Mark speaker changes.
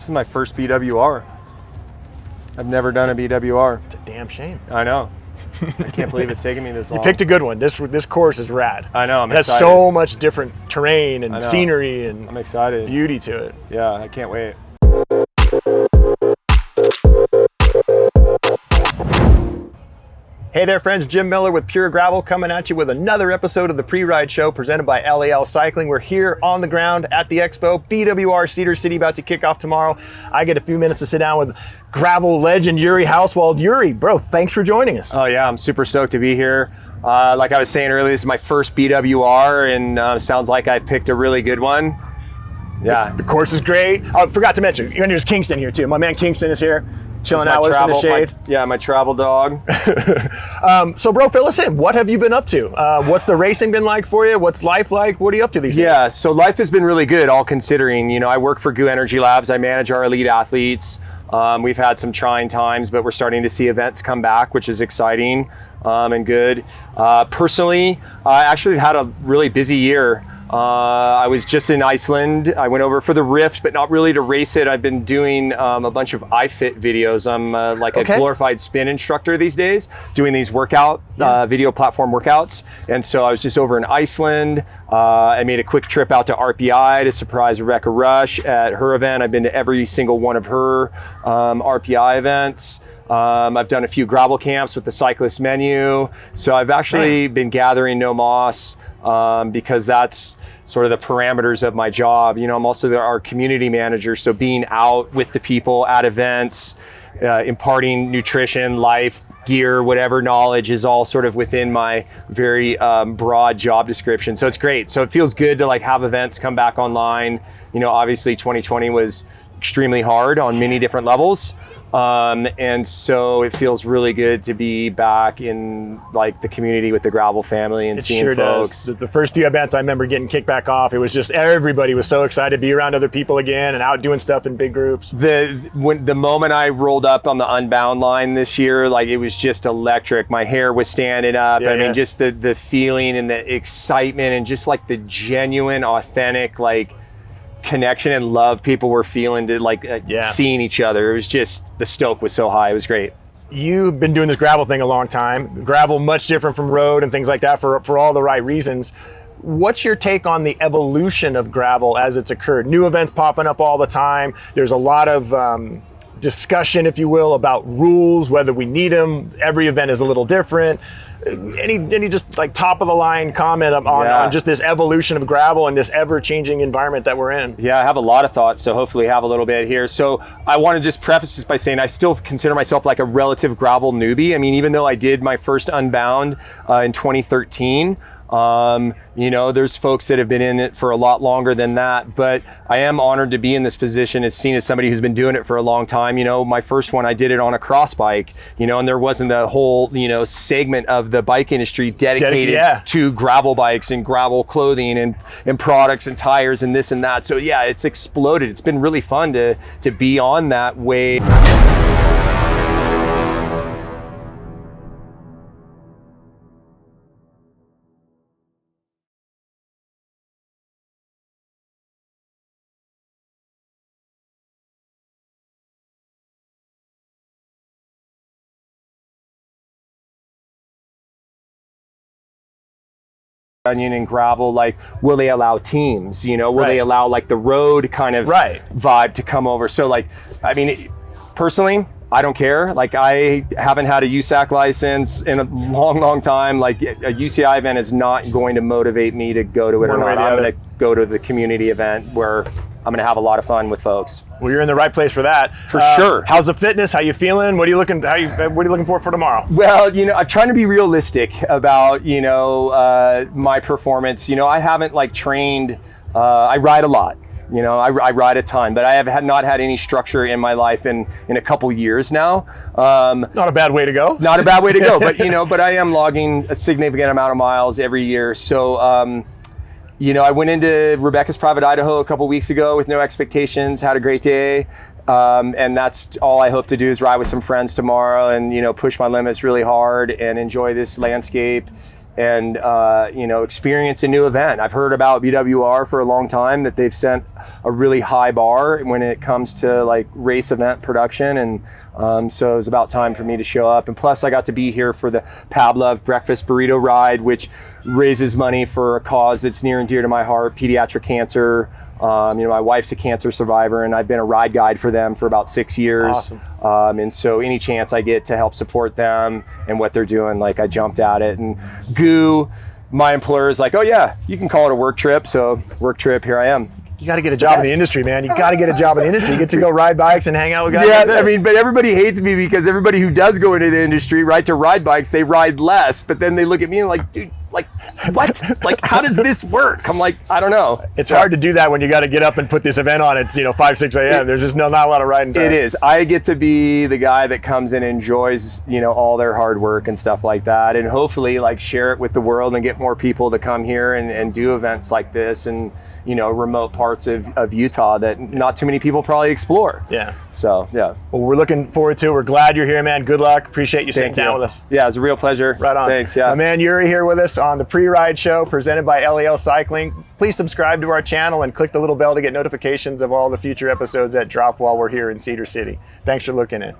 Speaker 1: is my first BWR. I've never done a BWR.
Speaker 2: It's a damn shame.
Speaker 1: I know. I can't believe it's taken me this long.
Speaker 2: You picked a good one. This course is rad.
Speaker 1: I know, I'm
Speaker 2: excited. It has so much different terrain and scenery and
Speaker 1: I'm excited.
Speaker 2: Beauty to it.
Speaker 1: Yeah, I can't wait.
Speaker 2: Hey there friends, Jim Miller with Pure Gravel coming at you with another episode of the Pre-Ride Show presented by LAL Cycling. We're here on the ground at the expo, BWR Cedar City about to kick off tomorrow. I get a few minutes to sit down with gravel legend Yuri Hauswald. Yuri, bro, thanks for joining us.
Speaker 1: Oh yeah, I'm super stoked to be here. Like I was saying earlier, this is my first BWR and sounds like I've picked a really good one. Yeah.
Speaker 2: The course is great. I forgot to mention, there's Kingston here too. My man Kingston is here. Chilling out with us in the shade.
Speaker 1: My travel dog.
Speaker 2: So bro, fill us in. What have you been up to? What's the racing been like for you? What's life like? What are you up to these days?
Speaker 1: Yeah, so life has been really good, all considering. You know, I work for GU Energy Labs. I manage our elite athletes. We've had some trying times, but we're starting to see events come back, which is exciting and good. Personally, I actually had a really busy year. I was just in Iceland. I went over for the Rift, but not really to race it. I've been doing a bunch of iFit videos. I'm a glorified spin instructor these days, doing these workout, video platform workouts. And so I was just over in Iceland. I made a quick trip out to RPI to surprise Rebecca Rush at her event. I've been to every single one of her RPI events. I've done a few gravel camps with the cyclist menu. So I've actually been gathering no moss. Because that's sort of the parameters of my job. You know, I'm also our community manager, so being out with the people at events, imparting nutrition, life, gear, whatever knowledge is all sort of within my very broad job description. So it's great. So it feels good to like have events come back online. You know, obviously 2020 was extremely hard on many different levels. And so it feels really good to be back in like the community with the gravel family and seeing folks.
Speaker 2: Does. The first few events I remember getting kicked back off, it was just everybody was so excited to be around other people again and out doing stuff in big groups.
Speaker 1: The moment I rolled up on the Unbound line this year, like it was just electric. My hair was standing up. I mean, just the feeling and the excitement and just like the genuine, authentic, like connection and love people were feeling to like seeing each other. It was just, the stoke was so high. It was great.
Speaker 2: You've been doing this gravel thing a long time. Gravel much different from road and things like that for all the right reasons. What's your take on the evolution of gravel as it's occurred? New events popping up all the time. There's a lot of discussion, if you will, about rules, whether we need them. Every event is a little different. Any just like top of the line comment on just this evolution of gravel and this ever changing environment that we're in?
Speaker 1: Yeah, I have a lot of thoughts, so hopefully have a little bit here. So I want to just preface this by saying I still consider myself like a relative gravel newbie. I mean, even though I did my first Unbound in 2013, you know, there's folks that have been in it for a lot longer than that, but I am honored to be in this position as seen as somebody who's been doing it for a long time. You know, my first one, I did it on a cross bike, you know, and there wasn't the whole, you know, segment of the bike industry dedicated to gravel bikes and gravel clothing and products and tires and this and that. So yeah, it's exploded. It's been really fun to be on that wave. Onion and gravel, like, will they allow teams, you know, will they allow like the road kind of vibe to come over? So like, I mean, personally, I don't care. Like, I haven't had a USAC license in a long time. Like, a UCI event is not going to motivate me to go to it or not. I'm going to go to the community event where I'm going to have a lot of fun with folks.
Speaker 2: Well, you're in the right place for that.
Speaker 1: For sure.
Speaker 2: How's the fitness? How you feeling? What are you looking for tomorrow?
Speaker 1: Well, you know, I'm trying to be realistic about, you know, my performance. You know, I haven't like trained, I ride a lot. You know, I ride a ton, but I have not had any structure in my life in a couple years now.
Speaker 2: Not a bad way to go.
Speaker 1: Not a bad way to go, but you know, but I am logging a significant amount of miles every year. So, you know, I went into Rebecca's Private Idaho a couple weeks ago with no expectations, had a great day. And that's all I hope to do is ride with some friends tomorrow and, you know, push my limits really hard and enjoy this landscape and experience a new event. I've heard about BWR for a long time, that they've sent a really high bar when it comes to like race event production, and so it was about time for me to show up. And plus I got to be here for the Pavlov breakfast burrito ride, which raises money for a cause that's near and dear to my heart, pediatric cancer. My wife's a cancer survivor, and I've been a ride guide for them for about 6 years.
Speaker 2: Awesome.
Speaker 1: And so any chance I get to help support them and what they're doing, like, I jumped at it. And GU, my employer, is like, oh yeah, you can call it a work trip. So work trip, here I am.
Speaker 2: You got to get a job in the industry, man. You got to get a job in the industry. You get to go ride bikes and hang out with guys.
Speaker 1: Yeah,
Speaker 2: like this.
Speaker 1: I mean, but everybody hates me because everybody who does go into the industry, right, to ride bikes, they ride less. But then they look at me and like, dude, like, what? Like, how does this work? I'm like, I don't know.
Speaker 2: It's hard to do that when you got to get up and put this event on at 5, 6 a.m. There's just not a lot of riding time.
Speaker 1: It is. I get to be the guy that comes in and enjoys, all their hard work and stuff like that, and hopefully like share it with the world and get more people to come here and do events like this, and remote parts of Utah that not too many people probably explore.
Speaker 2: Yeah.
Speaker 1: So, yeah.
Speaker 2: Well, we're looking forward to it. We're glad you're here, man. Good luck. Appreciate you sitting down with us.
Speaker 1: Yeah, it's a real pleasure.
Speaker 2: Right on.
Speaker 1: Thanks, yeah.
Speaker 2: My man Yuri here with us on the Pre-Ride Show presented by LEL Cycling. Please subscribe to our channel and click the little bell to get notifications of all the future episodes that drop while we're here in Cedar City. Thanks for looking in.